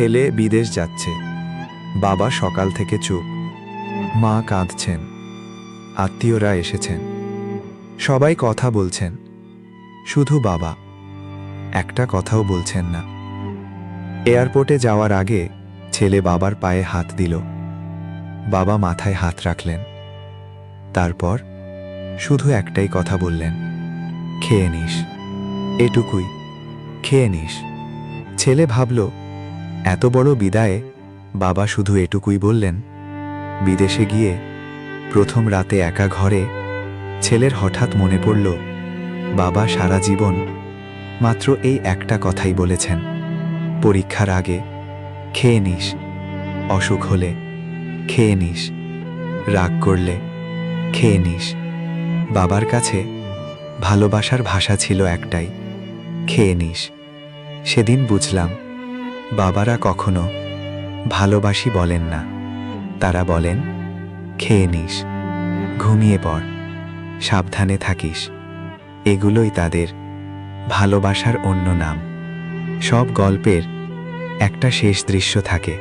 ছেলে বিদেশ যাচ্ছে। বাবা সকাল থেকে চুপ। মা কাঁদছেন। আত্মীয়রা এসেছেন। সবাই কথা বলছেন, শুধু বাবা একটা কথাও বলছেন না। এয়ারপোর্টে যাওয়ার আগে ছেলে বাবার পায়ে হাত দিল। বাবা মাথায় হাত রাখলেন। তারপর শুধু একটাই কথা বললেন, খেয়ে নিস, এটুকুই, খেয়ে নিস। ছেলে ভাবল, এত বড় বিদায়ে বাবা শুধু এটুকুই বললেন। বিদেশে গিয়ে প্রথম রাতে একা ঘরে ছেলের হঠাৎ মনে পড়ল, বাবা সারা জীবন মাত্র এই একটা কথাই বলেছেন, পরীক্ষার আগে খেয়ে নিস, অসুখ হলে খেয়ে নিস, রাগ করলে খেয়ে নিস। বাবার কাছে ভালোবাসার ভাষা ছিল একটাই, খেয়ে নিস। সেদিন বুঝলাম, বাবারা কখনো ভালোবাসি বলেন না, তারা বলেন খেয়ে নিস, ঘুমিয়ে পড়, সাবধানে থাকিস। এগুলোই তাদের ভালোবাসার অন্য নাম। সব গল্পের একটা শেষ দৃশ্য থাকে।